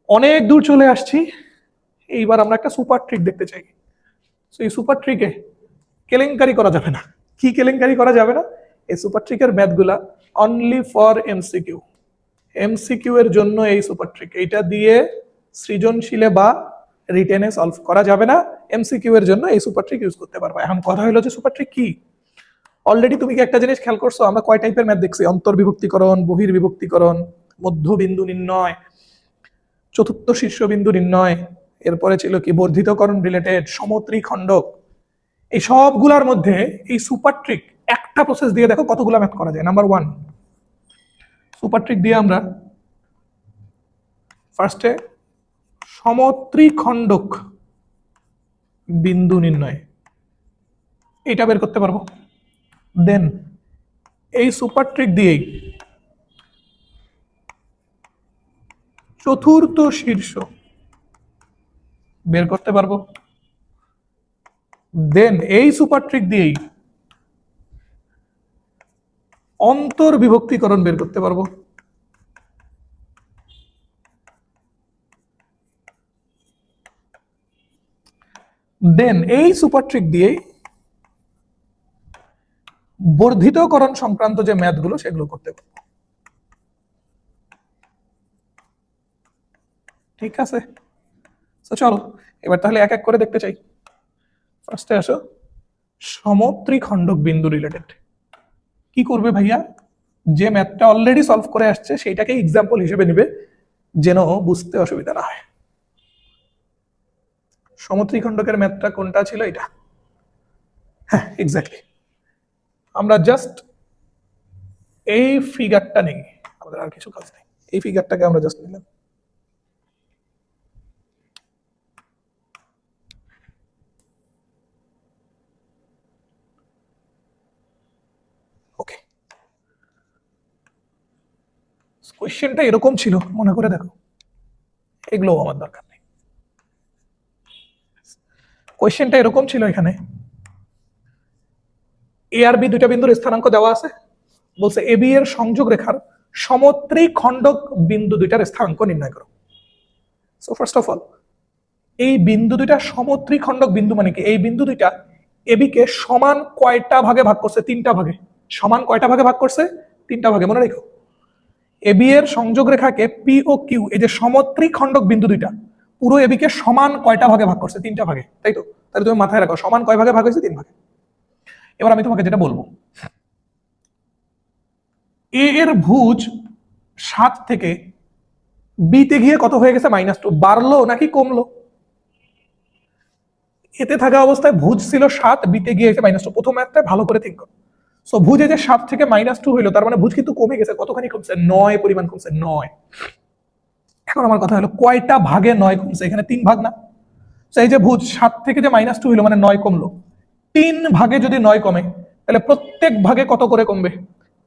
অনেক দূর চলে আসছি। এইবার আমরা একটা সুপার ট্রিক দেখতে চাই। তো এই সুপার ট্রিকে কেলেঙ্কারি করা যাবে না। কি কেলেঙ্কারি করা যাবে না? এই সুপার ট্রিকের ম্যাথগুলা অনলি ফর এমসিকিউ। এমসিকিউ এর জন্য এই সুপার ট্রিক, এইটা দিয়ে সৃজনশীলে বা রিটেনে সলভ করা যাবে না। এমসিকিউ এর জন্য এই সুপার ট্রিক ইউজ করতে পারবে। এখন কথা হলো যে সুপার ট্রিক কি। অলরেডি তুমি কি একটা জিনিস খেয়াল করছো? আমরা কয় টাইপের ম্যাথ দেখছি? অন্তর্বিভক্তিকরণ, বহির্বিভক্তিকরণ, মধ্যবিন্দু নির্ণয়, চতুর্থ শীর্ষবিন্দু নির্ণয়, এরপরে ছিল কি বর্ধিতকরণ রিলেটেড, সমত্রিখণ্ডক। এই সবগুলোর মধ্যে এই সুপার ট্রিক একটা প্রসেস দিয়ে দেখো কতগুলো ম্যাথ করা যায়। নাম্বার 1, সুপার ট্রিক দিয়ে আমরা ফার্স্টে সমত্রিখণ্ডক বিন্দু নির্ণয় এটা বের করতে পারবো। দেন এই সুপার ট্রিক দিয়েই চতুর্থ শীর্ষ বের করতে পারবো। দেন এই সুপার ট্রিক দিয়েই অন্তর্বিভক্তিকরণ বের করতে পারবো। দেন এই সুপার ট্রিক দিয়েই বর্ধিতকরণ সংক্রান্ত যে ম্যাথগুলো সেগুলো করতে পারবো। ঠিক আছে, তো চলো এবার তাহলে এক এক করে দেখতে চাই। ফার্স্টে আসো সমত্রিখণ্ডক বিন্দু রিলেটেড। কি করবে ভাইয়া? যে ম্যাথটা অলরেডি সলভ করে আসছে সেইটাকে এক্সাম্পল হিসেবে নিবে, যেন বুঝতে অসুবিধা না হয়। সমত্রিখণ্ডকের ম্যাথটা কোনটা ছিল? এটা। হ্যাঁ, এক্স্যাক্টলি। আমরা জাস্ট এই ফিগারটা নেই, আমাদের আর কিছু কাজ নেই। এই ফিগারটাকে আমরা জাস্ট নিলাম। ওকে, কোয়েশ্চেনটা এরকম ছিল, মনে করে দেখো। এগুলো আমার দরকার নেই। কোয়েশ্চেনটা এরকম ছিল, এখানে এ আর বি দুইটা বিন্দুর স্থানাঙ্ক দেওয়া আছে। বলছে এ বি এর সংযোগ রেখার সমত্রিখণ্ডক বিন্দু দুইটার স্থানাঙ্ক নির্ণয় করো। সো ফার্স্ট অফ অল, এই বিন্দু দুইটা সমত্রিখণ্ডক বিন্দু মানে কি? এই বিন্দু দুইটা এবি কে সমান কয়টা ভাগে ভাগ করছে? 3টা ভাগে। সমান কয়টা ভাগে ভাগ করছে? 3টা ভাগে, মনে রেখো। এবি এর সংযোগ রেখাকে পি ও কিউ, এই যে সমত্রিখণ্ডক বিন্দু দুইটা, পুরো এবি কে সমান কয়টা ভাগে ভাগ করছে? 3টা ভাগে, তাই তো? তাহলে তুমি মাথায় রাখো সমান কয় ভাগে ভাগ হয়েছে? 3 ভাগে। এবার আমি তোমাকে যেটা বলবো, এ এর ভুজ 7 থেকে বি তে গিয়ে কত হয়ে গেছে? -2। বাড়লো নাকি কমলো? এতে থাকা অবস্থায় ভুজ ছিল 7, বিতে গিয়ে এসে -2। প্রথম ম্যাথটা ভালো করে থিঙ্ক করো। সো ভুজে যে 7 থেকে -2 হইলো, তার মানে ভুজ কিন্তু কমে গেছে। কতখানি কমছে? 9 পরিমাণ কমছে, 9। এখন আমার কথা হলো কয়টা ভাগে 9 কমছে? এখানে 3 ভাগ না? তো এই যে ভুজ 7 থেকে যে -2 হইলো মানে 9 কমলো। 3 ভাগে যদি 9 কমে, তাহলে প্রত্যেক ভাগে কত করে কমবে?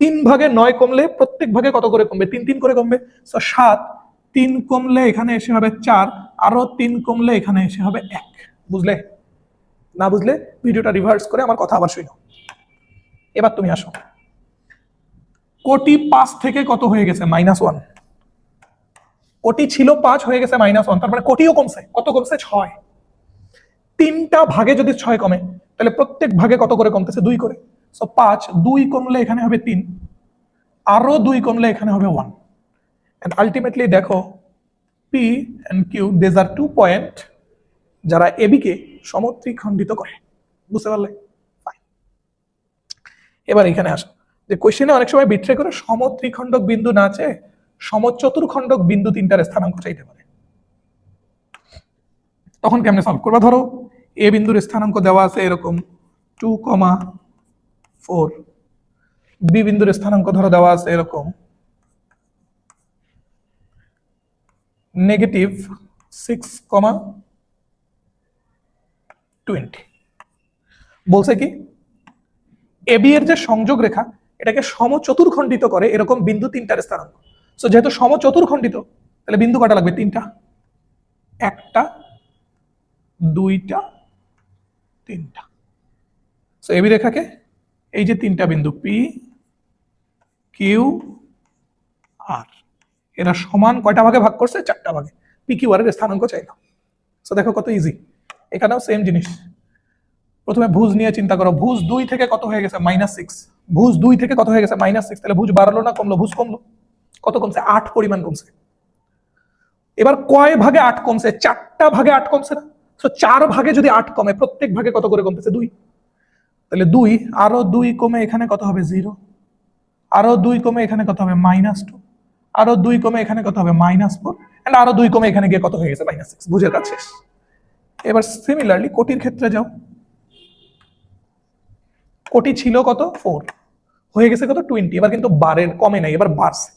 3 ভাগে 9 কমলে প্রত্যেক ভাগে কত করে কমবে? 3 3 করে কমবে। সো 7, 3 কমলে এখানে এসে হবে 4, আরো 3 কমলে এখানে এসে হবে 1। বুঝলে? না বুঝলে ভিডিওটা রিভার্স করে আমার কথা আবার শুনো। এবার তুমি আসো, কোটি 5 থেকে কত হয়ে গেছে? -1। কোটি ছিল 5, হয়ে গেছে -1, তার মানে কোটিও কমছে। কত কমছে? 6। 3টা ভাগে যদি 6 কমে, তাহলে প্রত্যেক ভাগে কত করে কমতেছে? 2 করে। সো 5, 2 কমলে এখানে হবে 3, আরো 2 কমলে এখানে হবে 1। এন্ড আলটিমেটলি দেখো, P and Q, these are 2 point যারা এবি কে সমত্রিখণ্ডিত করে। বুঝতে পারলে? এবার এখানে আসো, যে কোশ্চেনে অনেক সময় বিট্রে করে সমত্রিখণ্ডক বিন্দু না চেয়ে সমচতুর্খণ্ডক বিন্দু 3টার স্থানাঙ্ক চাইতে পারে। তখন কেমনে সলভ করবা? ধরো এ বিন্দুর স্থানাঙ্ক দেওয়া আছে এরকম 2,4, বি বিন্দুর স্থানাঙ্ক ধরো দেওয়া আছে এরকম -6,20। বলছে কি এবি এর যে সংযোগ রেখা এটাকে সমচতুর্খণ্ডিত করে এরকম বিন্দু 3টার স্থানাঙ্ক। সো যেহেতু সমচতুর্খণ্ডিত, তাহলে বিন্দু কটা লাগবে? 3টা। 1টা, 2টা, 3টা। সো এবি রেখাকে এই যে 3টা বিন্দু পি, কিউ, আর, এরা সমান কয়টা ভাগে ভাগ করছে? 4টা ভাগে। পি কিউ আর এর স্থানাঙ্ক চাইলাম। সো দেখো কত ইজি, এখানেও সেম জিনিস। প্রথমে ভুজ নিয়ে চিন্তা করো, ভুজ 2 থেকে কত হয়ে গেছে -6, ভুজ 2 থেকে কত হয়ে গেছে -6, তাহলে ভুজ বাড়লো না কমলো? ভুজ কমলো। কত কমছে? 8 পরিমাণ কমছে। এবার কয় ভাগে 8 কমছে? 4টা ভাগে 8 কমছে না? তো 4 ভাগে যদি 8 কমে, প্রত্যেক ভাগে কত করে কমতেছে? 2। তাহলে 2 আরো 2 কমে এখানে কত হবে? 0। আরো 2 কমে এখানে কত হবে? -2। আরো 2 কমে এখানে কত হবে? -4। এন্ড আরো 2 কমে এখানে গিয়ে কত হয়ে গেছে? -6। ভুজের কাজ শেষ। এবার সিমিলারলি কোটির ক্ষেত্রে যাও। কোটি ছিল কত? 4, হয়ে গেছে কত? 20। এবার কিন্তু বারের কমে নাই, এবার বাড়ছে।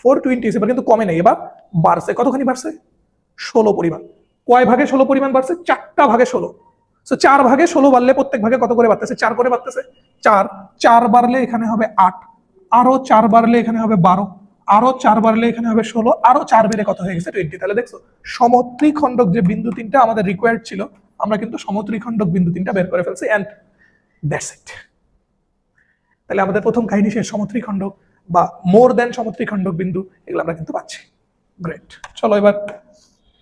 420 এবার কিন্তু কমে নাই, এবার বাড়ছে। কতখানি বাড়ছে? 16 পরিমাণ। কয় ভাগে 16 পরিমাণ বাড়ছে? 4টা ভাগে 16। সো 4 ভাগে 16 বাড়লে প্রত্যেক ভাগে কত করে বাড়তেছে? 4 করে বাড়তেছে। 4 4 বাড়লে এখানে হবে 8, আরো 4 বাড়লে এখানে হবে 12, আরো 4 বাড়লে এখানে হবে 16, আরো 4 বেড়ে কত হয়ে গেছে? 20। তাহলে দেখছো সমত্রিখণ্ডক যে বিন্দু তিনটা আমাদের রিকোয়ার্ড ছিল, আমরা কিন্তু সমত্রিখণ্ডক বিন্দু তিনটা বের করে ফেলছি, এন্ড দ্যাটস ইট। তাহলে আমাদের প্রথম কাহিনী শেষ। সমত্রিখণ্ডক বা মোর দেন সমত্রিখণ্ডক বিন্দু এগুলো আমরা কিন্তু পাচ্ছি। গ্রেট। চলো এবার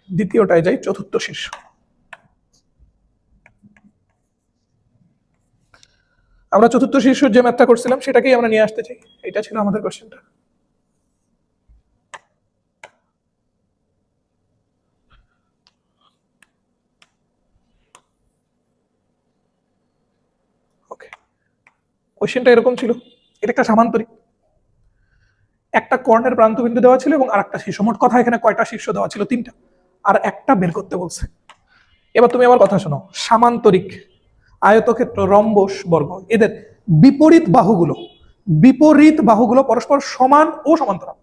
দ্বিতীয়টায় যাই, চতুর্থ শীর্ষ। আমরা চতুর্থ শীর্ষের যে ম্যাথটা করছিলাম সেটাকেই আমরা নিয়ে আসতে চাই। এটা ছিল আমাদের কোশ্চেনটা। ওকে, কোশ্চেনটা এরকম ছিল। এটা একটা সামান্তরিক, একটা কর্ণের প্রান্তবিন্দু দেওয়া ছিল এবং আরেকটা শীর্ষ। মোট কথা এখানে কয়টা শীর্ষ দেওয়া ছিল? 3টা, আর একটা বের করতে বলছে। এবার তুমি আমার কথা শোনো, সামান্তরিক, আয়তক্ষেত্র, রম্বস, বর্গ, এদের বিপরীত বাহুগুলো পরস্পর সমান ও সমান্তরাল।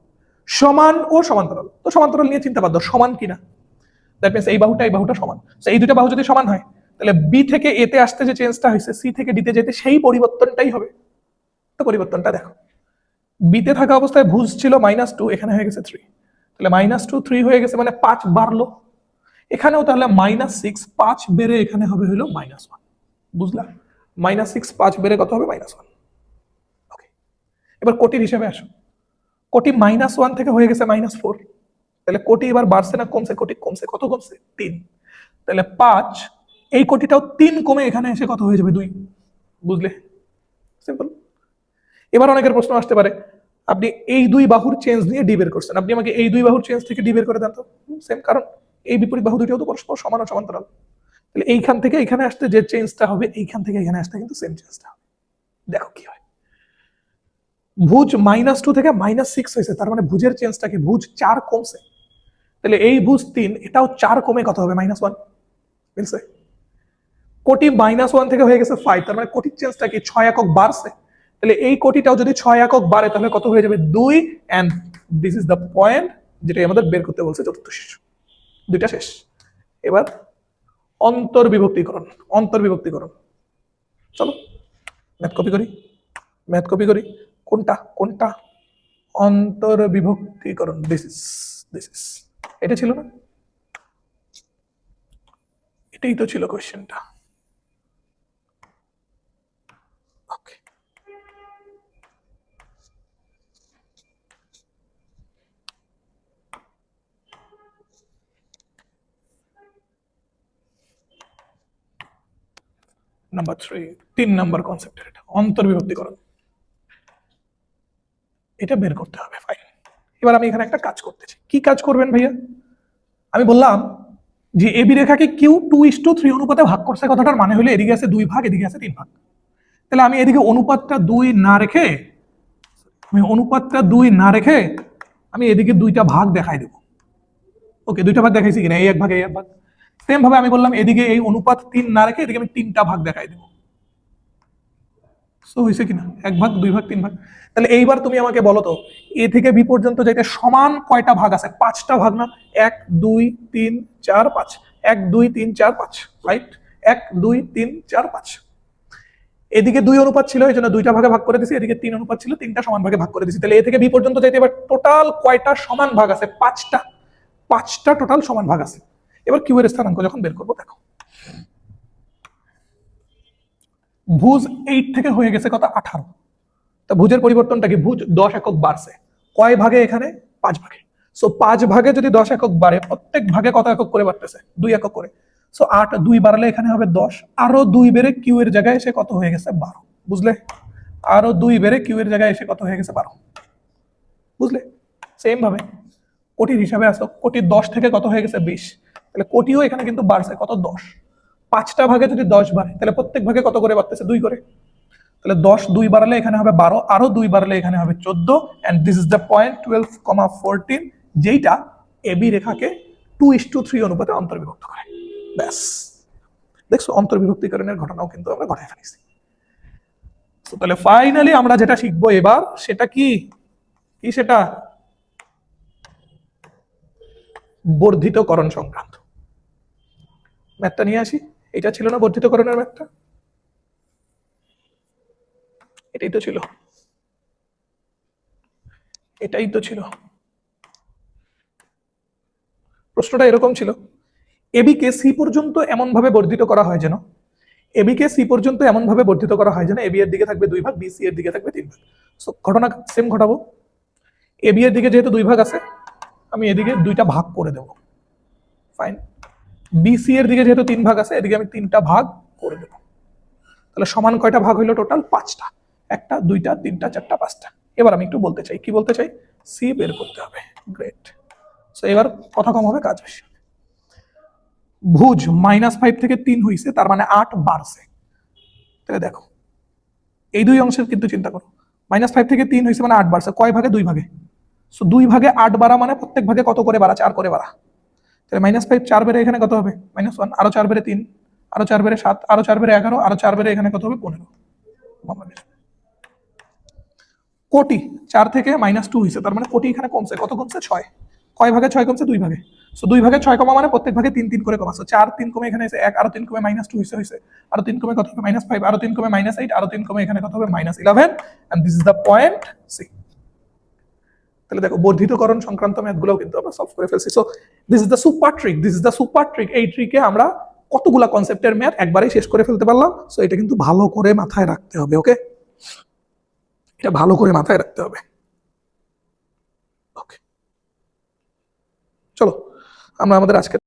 সমান ও সমান্তরাল, তো সমান্তরাল নিয়ে চিন্তা বাদ দাও, সমান কিনা। দ্যাট মিন্স এই বাহুটা সমান। এই দুটো বাহু যদি সমান হয়, তাহলে বি থেকে এ তে আসতে যে চেঞ্জটা হয়েছে সি থেকে ডিতে যেতে, সেই পরিবর্তনটাই হবে। তো পরিবর্তনটা দেখো, বিতে থাকা অবস্থায় ভুজ ছিল -2, এখানে হয়ে গেছে 3। তাহলে -2 3 হয়ে গেছে, মানে 5 বাড়লো। এখানেও তাহলে -6 5 বেড়ে এখানে হবে হলো -1। বুঝলা? -6 5 বেড়ে কত হবে? -1। ওকে, এবার কোটির হিসেবে আসো। কোটি -1 থেকে হয়ে গেছে -4। তাহলে কোটি এবার বাড়ছে না কমছে? কোটি কমছে। কত কমছে? 3। তাহলে 5, এই কোটিটাও 3 কমে এখানে এসে কত হয়ে যাবে? 2। বুঝলে? সিম্পল। এবার অনেকের প্রশ্ন আসতে পারে, আপনি এই দুই বাহুর চেঞ্জ নিয়ে ডি বের করছেন, আপনি আমাকে এই দুই বাহুর চেঞ্জ থেকে ডি বের করে দেন তো। সেম, কারণ এই বিপরীত বাহু দুটিও তো পরস্পর সমান ও সমান্তরাল। তাহলে এইখান থেকে এখানে আসতে যে চেঞ্জটা হবে, এইখান থেকে এখানে আসতে কিন্তু সেম চেঞ্জটা হবে। দেখো কি হয়। ভুজ -2 থেকে -6 হয়েছে, তার মানে ভুজের চেঞ্জটা কি? ভুজ 4 কমছে। তাহলে এই ভুজ 3, এটাও 4 কমে কত হবে? -1। মিলছে? কোটি -1 থেকে হয়ে গেছে 5, তার মানে কোটির চেঞ্জটা কি? 6 একক বাড়ছে। তাহলে এই কোটিটাও যদি 6 একক বাড়ে, তাহলে কত হয়ে যাবে? 2। And this is the point যেটা আমাদের বের করতে বলছে চতুর্থ শীর্ষ। দুইটা শেষ। এবার অন্তর্বিভক্তিকরণ। চলো ম্যাথ কপি করি। কোনটা? অন্তর্বিভক্তিকরণ। দিস ইজ এটা ছিল না? এটাই তো ছিল কোশ্চেনটা। ওকে, নাম্বার 3 নাম্বার কনসেপ্টের এটা অন্তর্বিভক্তিকরণ। এটা বের করতে হবে। ফাইন। এবার আমি এখানে একটা কাজ করতেছি। কি কাজ করবেন ভাইয়া? আমি বললাম যে এবি রেখাকে কিউ 2:3 অনুপাতে ভাগ করছে, কথাটার মানে হলো এদিকে আছে 2 ভাগ, এদিকে আছে 3 ভাগ। তাহলে আমি এদিকে অনুপাতটা 2 না রেখে আমি এদিকে 2টা ভাগ দেখাই দেব। ওকে, 2টা ভাগ দেখাইছি কিনা? এই এক ভাগ, এই এক ভাগ। সেম ভাবে আমি বললাম এদিকে এই অনুপাত 3 না রেখে এদিকে আমি 3টা ভাগ দেখাই দেব। সো হয়েছে কিনা? 1 ভাগ, 2 ভাগ, 3 ভাগ। তাহলে এইবার তুমি আমাকে বলো তো, এ থেকে বি পর্যন্ত যাইতে সমান কয়টা ভাগ আছে? 5টা ভাগ না? 1 2 3 4 5, 1 2 3 4 5, রাইট? 1 2 3 4 5। এদিকে 2 অনুপাত ছিল, এই জন্য 2টা ভাগে ভাগ করে দিছি। এদিকে 3 অনুপাত ছিল, 3টা সমান ভাগে ভাগ করে দিছি। তাহলে এ থেকে বি পর্যন্ত যাইতে এবার টোটাল কয়টা সমান ভাগ আছে? 5টা। 5টা টোটাল সমান ভাগ আছে। এবার কিউ এর স্থানাঙ্ক যখন বের করবো, দেখো ভুজ 8 থেকে হয়ে গেছে কত? 18। তা ভুজের পরিবর্তনটা কি? ভুজ 10 একক বাড়ছে। কয় ভাগে? এখানে 5 ভাগে। সো 5 ভাগে যদি 10 একক বাড়ে, প্রত্যেক ভাগে কত একক করে বাড়তেছে? 2 একক করে। সো 8 2 বাড়লে এখানে হবে 10, আরো 2 বেড়ে কিউ এর জায়গায় এসে কত হয়ে গেছে? 12। বুঝলে? আরো 2 বেড়ে কিউ এর জায়গায় এসে কত হয়ে গেছে? 12। বুঝলে? সেম ভাবে কোটির হিসাবে আসো, কোটি 10 থেকে কত হয়ে গেছে? 20। তাহলে কোটিও এখানে কিন্তু বাড়ছে কত? 10। 5টা ভাগে যদি 10 বাড়ে, তাহলে প্রত্যেক ভাগে কত করে বাড়তেছে? 2 করে। তাহলে 10 2 বাড়ালে এখানে হবে 12, আরো 2 বাড়ালে এখানে হবে 14, and this is the point 12,14, যেইটা এবি রেখাকে 2:3 অনুপাতে অন্তর্বিভক্ত করে। ব্যাস, দেখছো অন্তর্বিভক্তিকরণের ঘটনাও কিন্তু আমরা ঘটায় ফেলেছি। তাহলে ফাইনালি আমরা যেটা শিখবো এবার, সেটা কি? কি সেটা? বর্ধিতকরণ সংক্রান্ত ম্যাথটা নিয়ে আসি। এটা ছিল না বর্ধিতকরণের ম্যাথটা? এটাই তো ছিল, এটাই তো ছিল। প্রশ্নটা এরকম ছিল, এবি কে সি পর্যন্ত এমন ভাবে বর্ধিত করা হয় যেন, এবি কে সি পর্যন্ত এমন ভাবে বর্ধিত করা হয় যেন এবি এর দিকে থাকবে 2 ভাগ, বি সি এর দিকে থাকবে 3 ভাগ। সো ঘটনা সেম ঘটাবো। এবি এর দিকে যেহেতু 2 ভাগ আছে, আমি এদিকে 2টা ভাগ করে দেব। ফাইন। বিসি এর দিকে যেহেতু 3 ভাগ আছে, এদিকে আমি 3টা ভাগ করে দেব। তাহলে সমান কয়টা ভাগ হইলো? টোটাল 5টা। 1টা 2টা 3টা 4টা 5টা। এবার আমি একটু বলতে চাই, কি বলতে চাই? সি বের করতে হবে। গ্রেট। সো এবার কথা কম হবে, কাজ বেশি। ভুজ -5 থেকে 3 হইছে, তার মানে 8 বাড়ছে। তাহলে দেখো এই দুই অংশের কিন্তু চিন্তা করো, -5 থেকে 3 হইছে মানে 8 বাড়ছে। কয় ভাগে? 2 ভাগে। সো 2 ভাগে 8 বাড়া মানে প্রত্যেক ভাগে কত করে বাড়া? 4 করে বাড়া। তাহলে -5 4 বেড়ে এখানে কত হবে? -1, আরো 4 বেড়ে 3, আরো 4 বেড়ে 7, আরো 4 বেড়ে 11, আরো 4 বেড়ে এখানে কত হবে? 15। কোটি 4 থেকে -2 হইছে, তার মানে কোটি এখানে কমছে। কত কমছে? 6। কয় ভাগে? 6 কমছে 2 ভাগে। সো 2 ভাগে 6 কমা মানে প্রত্যেক ভাগে 3 3 করে কমা। সো 4 3 কমে এখানে এসে 1, আরো 3 কমে -2 হইছে, আরো 3 কমে কত হবে? -5, আরো 3 কমে -8, আরো 3 কমে এখানে কত হবে? -11, and this is the point C. তাহলে দেখো বর্ধিতকরণ সংক্রান্ত ম্যাথগুলোও কিন্তু আমরা সলভ করে ফেলছি। So this is the super trick, this is the super trick. এই ট্রিকে আমরা কতগুলা কনসেপ্টের ম্যাথ একবারেই শেষ করে ফেলতে পারলাম। সো এটা কিন্তু ভালো করে মাথায় রাখতে হবে। ওকে, এটা ভালো করে মাথায় রাখতে হবে। ওকে, চলো আমরা আমাদের আজকে